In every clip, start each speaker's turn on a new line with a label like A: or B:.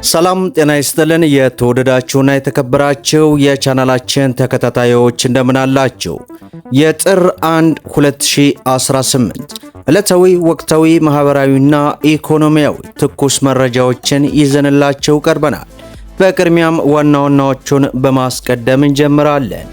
A: ሰላም ጤና ይስጥልን። የተወደዳችሁና የተከበራችሁ የቻናላችን ተከታታዮች እንደምን አላችሁ? የጥር 1 2018 ዕለታዊ ወቅታዊ ማህበራዊና ኢኮኖሚያዊ ትኩስ መረጃዎችን ይዘንላችሁ ቀርበናል። በቅድሚያም ዋና ዋናዎቹን በማስቀደም እንጀምራለን።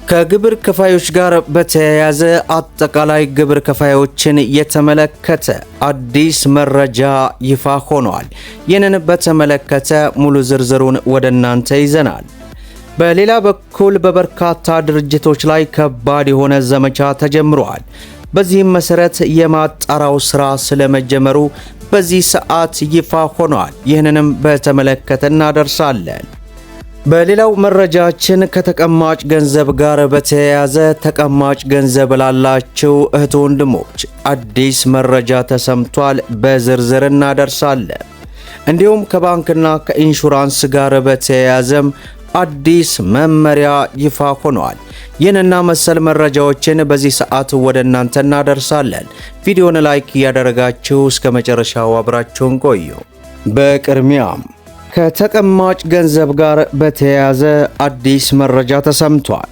A: ከግብር ከፋዮች ጋር በተያያዘ አጠቃላይ ግብር ከፋዮችን የተመለከተ አዲስ መረጃ ይፋ ሆኗል። ይህንን በተመለከተ ሙሉ ዝርዝሩን ወደ እናንተ ይዘናል። በሌላ በኩል በበርካታ ድርጅቶች ላይ ከባድ የሆነ ዘመቻ ተጀምሯል። በዚህም መሰረት የማጣራው ስራ ስለመጀመሩ በዚህ ሰዓት ይፋ ሆኗል። ይህንንም በተመለከተ እናደርሳለን። በሌላው መረጃችን ከተቀማጭ ገንዘብ ጋር በተያያዘ ተቀማጭ ገንዘብ ላላቸው እህት ወንድሞች አዲስ መረጃ ተሰምቷል። በዝርዝር እናደርሳለን። እንዲሁም ከባንክና ከኢንሹራንስ ጋር በተያያዘም አዲስ መመሪያ ይፋ ሆኗል። ይህንና መሰል መረጃዎችን በዚህ ሰዓት ወደ እናንተ እናደርሳለን። ቪዲዮን ላይክ እያደረጋችሁ እስከ መጨረሻው አብራችሁን ቆዩ። በቅድሚያም ከተቀማጭ ገንዘብ ጋር በተያያዘ አዲስ መረጃ ተሰምቷል።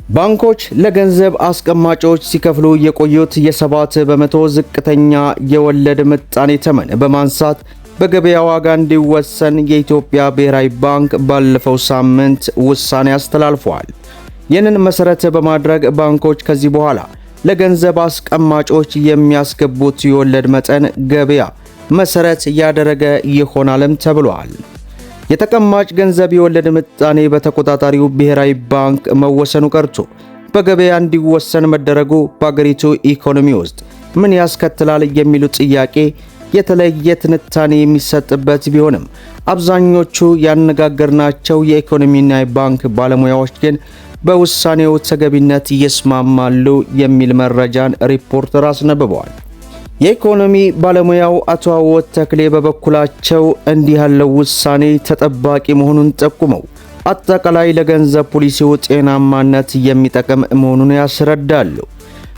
A: ባንኮች ለገንዘብ አስቀማጮች ሲከፍሉ የቆዩት የ7 በመቶ ዝቅተኛ የወለድ ምጣኔ ተመን በማንሳት በገበያ ዋጋ እንዲወሰን የኢትዮጵያ ብሔራዊ ባንክ ባለፈው ሳምንት ውሳኔ አስተላልፏል። ይህንን መሰረት በማድረግ ባንኮች ከዚህ በኋላ ለገንዘብ አስቀማጮች የሚያስገቡት የወለድ መጠን ገበያ መሰረት ያደረገ ይሆናልም ተብሏል። የተቀማጭ ገንዘብ የወለድ ምጣኔ በተቆጣጣሪው ብሔራዊ ባንክ መወሰኑ ቀርቶ በገበያ እንዲወሰን መደረጉ በአገሪቱ ኢኮኖሚ ውስጥ ምን ያስከትላል የሚሉ ጥያቄ የተለየ ትንታኔ የሚሰጥበት ቢሆንም አብዛኞቹ ያነጋገርናቸው የኢኮኖሚና የባንክ ባለሙያዎች ግን በውሳኔው ተገቢነት ይስማማሉ የሚል መረጃን ሪፖርተር አስነብበዋል። የኢኮኖሚ ባለሙያው አቶ አወት ተክሌ በበኩላቸው እንዲህ ያለው ውሳኔ ተጠባቂ መሆኑን ጠቁመው አጠቃላይ ለገንዘብ ፖሊሲው ጤናማነት የሚጠቅም መሆኑን ያስረዳሉ።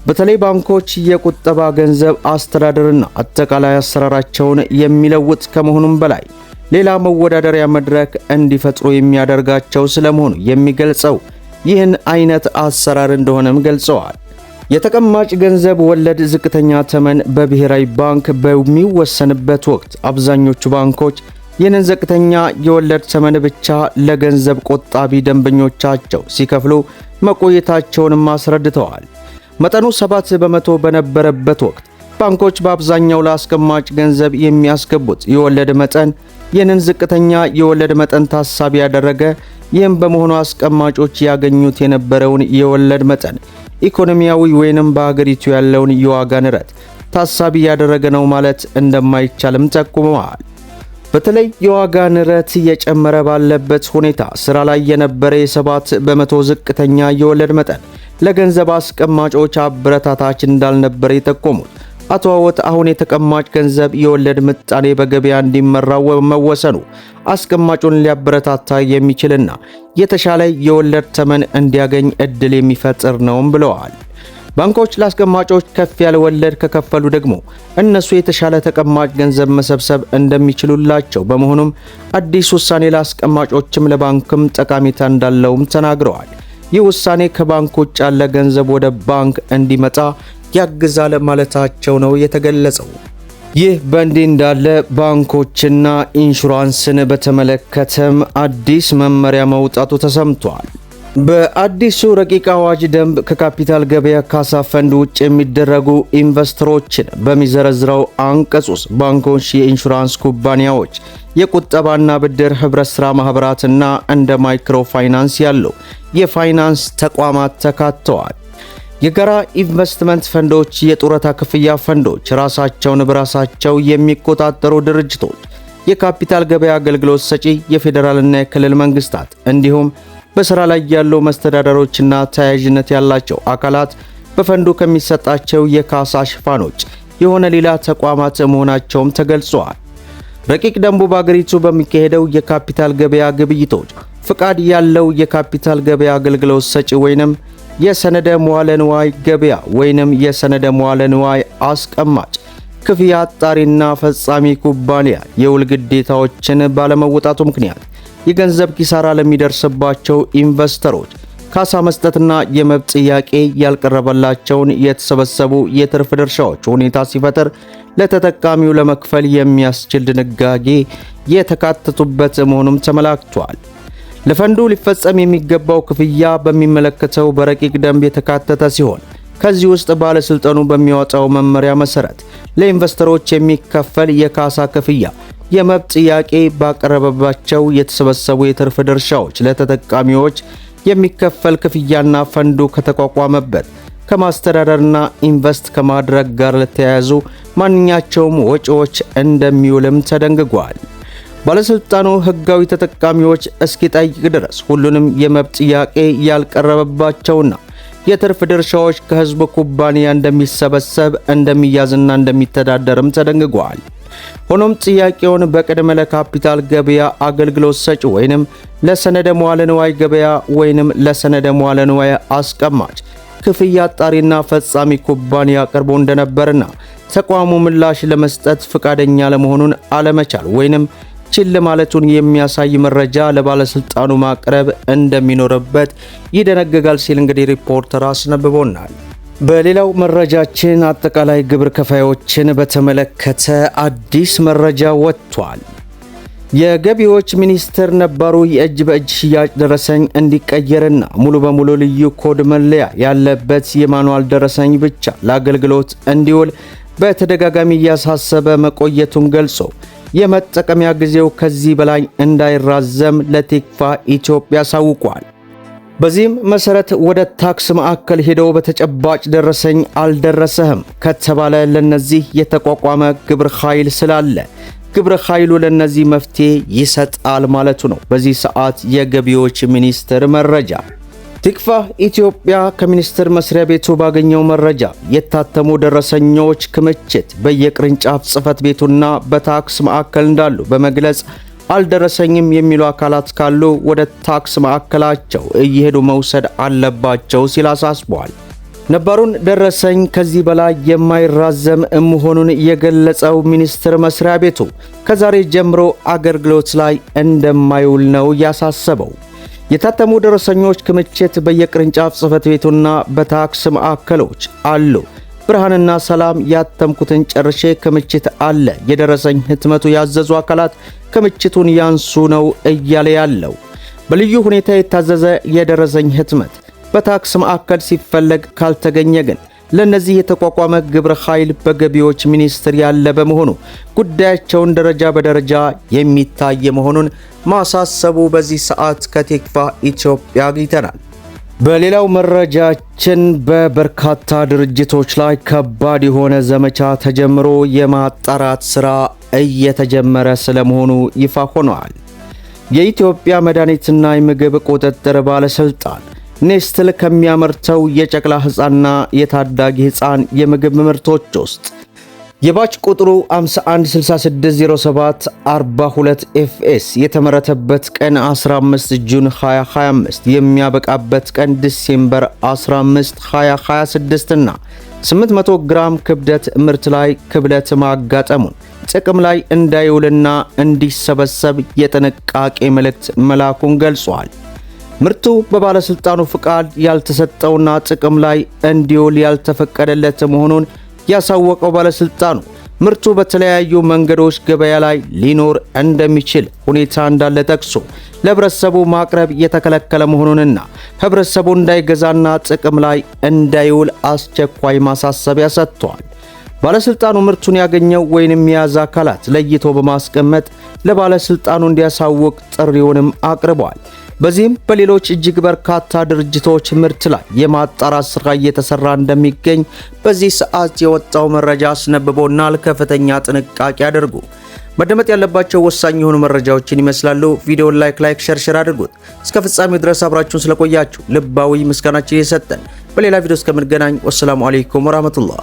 A: በተለይ ባንኮች የቁጠባ ገንዘብ አስተዳደርና አጠቃላይ አሰራራቸውን የሚለውጥ ከመሆኑም በላይ ሌላ መወዳደሪያ መድረክ እንዲፈጥሩ የሚያደርጋቸው ስለመሆኑ የሚገልጸው ይህን አይነት አሰራር እንደሆነም ገልጸዋል። የተቀማጭ ገንዘብ ወለድ ዝቅተኛ ተመን በብሔራዊ ባንክ በሚወሰንበት ወቅት አብዛኞቹ ባንኮች ይህንን ዝቅተኛ የወለድ ተመን ብቻ ለገንዘብ ቆጣቢ ደንበኞቻቸው ሲከፍሉ መቆየታቸውንም አስረድተዋል። መጠኑ 7 በመቶ በነበረበት ወቅት ባንኮች በአብዛኛው ለአስቀማጭ ገንዘብ የሚያስገቡት የወለድ መጠን ይህንን ዝቅተኛ የወለድ መጠን ታሳቢ ያደረገ፣ ይህም በመሆኑ አስቀማጮች ያገኙት የነበረውን የወለድ መጠን ኢኮኖሚያዊ ወይንም በሀገሪቱ ያለውን የዋጋ ንረት ታሳቢ ያደረገ ነው ማለት እንደማይቻልም ጠቁመዋል። በተለይ የዋጋ ንረት እየጨመረ ባለበት ሁኔታ ስራ ላይ የነበረ የ7 በመቶ ዝቅተኛ የወለድ መጠን ለገንዘብ አስቀማጮች አበረታታች እንዳልነበረ የጠቆሙት አቶ አወት አሁን የተቀማጭ ገንዘብ የወለድ ምጣኔ በገበያ እንዲመራው መወሰኑ አስቀማጩን ሊያበረታታ የሚችልና የተሻለ የወለድ ተመን እንዲያገኝ እድል የሚፈጥር ነውም ብለዋል። ባንኮች ለአስቀማጮች ከፍ ያለ ወለድ ከከፈሉ ደግሞ እነሱ የተሻለ ተቀማጭ ገንዘብ መሰብሰብ እንደሚችሉላቸው በመሆኑም አዲስ ውሳኔ ለአስቀማጮችም ለባንክም ጠቃሚታ እንዳለውም ተናግረዋል። ይህ ውሳኔ ከባንክ ውጭ ያለ ገንዘብ ወደ ባንክ እንዲመጣ ያግዛል ማለታቸው ነው የተገለጸው። ይህ በእንዲህ እንዳለ ባንኮችና ኢንሹራንስን በተመለከተም አዲስ መመሪያ መውጣቱ ተሰምቷል። በአዲሱ ረቂቅ አዋጅ ደንብ ከካፒታል ገበያ ካሳ ፈንድ ውጭ የሚደረጉ ኢንቨስተሮችን በሚዘረዝረው አንቀጽ ውስጥ ባንኮች፣ የኢንሹራንስ ኩባንያዎች፣ የቁጠባና ብድር ህብረት ሥራ ማህበራትና እንደ ማይክሮ ፋይናንስ ያሉ የፋይናንስ ተቋማት ተካተዋል። የጋራ ኢንቨስትመንት ፈንዶች፣ የጡረታ ክፍያ ፈንዶች፣ ራሳቸውን በራሳቸው የሚቆጣጠሩ ድርጅቶች፣ የካፒታል ገበያ አገልግሎት ሰጪ የፌዴራልና የክልል መንግስታት እንዲሁም በሥራ ላይ ያሉ መስተዳደሮችና ተያያዥነት ያላቸው አካላት በፈንዱ ከሚሰጣቸው የካሳ ሽፋኖች የሆነ ሌላ ተቋማት መሆናቸውም ተገልጸዋል። ረቂቅ ደንቡ በአገሪቱ በሚካሄደው የካፒታል ገበያ ግብይቶች ፍቃድ ያለው የካፒታል ገበያ አገልግሎት ሰጪ ወይንም የሰነደ መዋለ ንዋይ ገበያ ወይንም የሰነደ መዋለ ንዋይ አስቀማጭ ክፍያ አጣሪና ፈጻሚ ኩባንያ የውል ግዴታዎችን ባለመወጣቱ ምክንያት የገንዘብ ኪሳራ ለሚደርስባቸው ኢንቨስተሮች ካሳ መስጠትና የመብት ጥያቄ ያልቀረበላቸውን የተሰበሰቡ የትርፍ ድርሻዎች ሁኔታ ሲፈጠር ለተጠቃሚው ለመክፈል የሚያስችል ድንጋጌ የተካተቱበት መሆኑም ተመላክቷል። ለፈንዱ ሊፈጸም የሚገባው ክፍያ በሚመለከተው በረቂቅ ደንብ የተካተተ ሲሆን ከዚህ ውስጥ ባለስልጣኑ በሚያወጣው መመሪያ መሰረት ለኢንቨስተሮች የሚከፈል የካሳ ክፍያ የመብት ጥያቄ ባቀረበባቸው የተሰበሰቡ የትርፍ ድርሻዎች ለተጠቃሚዎች የሚከፈል ክፍያና ፈንዱ ከተቋቋመበት ከማስተዳደርና ኢንቨስት ከማድረግ ጋር ለተያያዙ ማንኛቸውም ወጪዎች እንደሚውልም ተደንግጓል። ባለስልጣኑ ህጋዊ ተጠቃሚዎች እስኪጠይቅ ድረስ ሁሉንም የመብት ጥያቄ ያልቀረበባቸውና የትርፍ ድርሻዎች ከህዝብ ኩባንያ እንደሚሰበሰብ እንደሚያዝና እንደሚተዳደርም ተደንግጓል። ሆኖም ጥያቄውን በቅድመ ለካፒታል ገበያ አገልግሎት ሰጪ ወይንም ለሰነደ መዋለ ንዋይ ገበያ ወይንም ለሰነደ መዋለ ንዋይ አስቀማጭ ክፍያ አጣሪና ፈጻሚ ኩባንያ ቀርቦ እንደነበርና ተቋሙ ምላሽ ለመስጠት ፈቃደኛ ለመሆኑን አለመቻል ወይንም ችል ማለቱን የሚያሳይ መረጃ ለባለስልጣኑ ማቅረብ እንደሚኖርበት ይደነግጋል ሲል እንግዲህ ሪፖርተር አስነብቦናል። በሌላው መረጃችን አጠቃላይ ግብር ከፋዮችን በተመለከተ አዲስ መረጃ ወጥቷል። የገቢዎች ሚኒስቴር ነባሩ የእጅ በእጅ ሽያጭ ደረሰኝ እንዲቀየርና ሙሉ በሙሉ ልዩ ኮድ መለያ ያለበት የማኑዋል ደረሰኝ ብቻ ለአገልግሎት እንዲውል በተደጋጋሚ እያሳሰበ መቆየቱን ገልጾ የመጠቀሚያ ጊዜው ከዚህ በላይ እንዳይራዘም ለቲክፋ ኢትዮጵያ አሳውቋል። በዚህም መሰረት ወደ ታክስ ማዕከል ሄደው በተጨባጭ ደረሰኝ አልደረሰህም ከተባለ ለነዚህ የተቋቋመ ግብር ኃይል ስላለ ግብር ኃይሉ ለነዚህ መፍትሄ ይሰጣል ማለቱ ነው። በዚህ ሰዓት የገቢዎች ሚኒስቴር መረጃ ቲክፋ ኢትዮጵያ ከሚኒስቴር መስሪያ ቤቱ ባገኘው መረጃ የታተሙ ደረሰኞች ክምችት በየቅርንጫፍ ጽህፈት ቤቱና በታክስ ማዕከል እንዳሉ በመግለጽ አልደረሰኝም የሚሉ አካላት ካሉ ወደ ታክስ ማዕከላቸው እየሄዱ መውሰድ አለባቸው ሲል አሳስቧል። ነባሩን ደረሰኝ ከዚህ በላይ የማይራዘም መሆኑን የገለጸው ሚኒስቴር መስሪያ ቤቱ ከዛሬ ጀምሮ አገልግሎት ላይ እንደማይውል ነው ያሳሰበው። የታተሙ ደረሰኞች ክምችት በየቅርንጫፍ ጽህፈት ቤቱና በታክስ ማዕከሎች አሉ። ብርሃንና ሰላም ያተምኩትን ጨርሼ ክምችት አለ። የደረሰኝ ህትመቱ ያዘዙ አካላት ክምችቱን ያንሱ ነው እያለ ያለው። በልዩ ሁኔታ የታዘዘ የደረሰኝ ህትመት በታክስ ማዕከል ሲፈለግ ካልተገኘ ግን ለነዚህ የተቋቋመ ግብር ኃይል በገቢዎች ሚኒስቴር ያለ በመሆኑ ጉዳያቸውን ደረጃ በደረጃ የሚታይ መሆኑን ማሳሰቡ በዚህ ሰዓት ከቲክፋ ኢትዮጵያ አግኝተናል። በሌላው መረጃችን በበርካታ ድርጅቶች ላይ ከባድ የሆነ ዘመቻ ተጀምሮ የማጣራት ሥራ እየተጀመረ ስለመሆኑ ይፋ ሆኗል። የኢትዮጵያ መድኃኒትና የምግብ ቁጥጥር ባለስልጣን ኔስትል ከሚያመርተው የጨቅላ ሕፃንና የታዳጊ ሕፃን የምግብ ምርቶች ውስጥ የባች ቁጥሩ 516607 42 ኤፍኤስ የተመረተበት ቀን 15 ጁን 2025 የሚያበቃበት ቀን ዲሴምበር 15 2026 እና 800 ግራም ክብደት ምርት ላይ ክብደት ማጋጠሙን ጥቅም ላይ እንዳይውልና እንዲሰበሰብ የጥንቃቄ መልእክት መላኩን ገልጿል። ምርቱ በባለስልጣኑ ፍቃድ ያልተሰጠውና ጥቅም ላይ እንዲውል ያልተፈቀደለት መሆኑን ያሳወቀው ባለስልጣኑ ምርቱ በተለያዩ መንገዶች ገበያ ላይ ሊኖር እንደሚችል ሁኔታ እንዳለ ጠቅሶ ለህብረተሰቡ ማቅረብ የተከለከለ መሆኑንና ህብረተሰቡ እንዳይገዛና ጥቅም ላይ እንዳይውል አስቸኳይ ማሳሰቢያ ሰጥቷል። ባለስልጣኑ ምርቱን ያገኘው ወይንም የያዘ አካላት ለይቶ በማስቀመጥ ለባለስልጣኑ እንዲያሳውቅ ጥሪውንም አቅርቧል። በዚህም በሌሎች እጅግ በርካታ ድርጅቶች ምርት ላይ የማጣራት ስራ እየተሰራ እንደሚገኝ በዚህ ሰዓት የወጣው መረጃ አስነብቦናል። ከፍተኛ ጥንቃቄ አድርጉ። መደመጥ ያለባቸው ወሳኝ የሆኑ መረጃዎችን ይመስላሉ። ቪዲዮውን ላይክ ሸር አድርጉት። እስከ ፍጻሜው ድረስ አብራችሁን ስለቆያችሁ ልባዊ ምስጋናችን እየሰጠን በሌላ ቪዲዮ እስከምንገናኝ ወሰላሙ አለይኩም ወራህመቱላህ።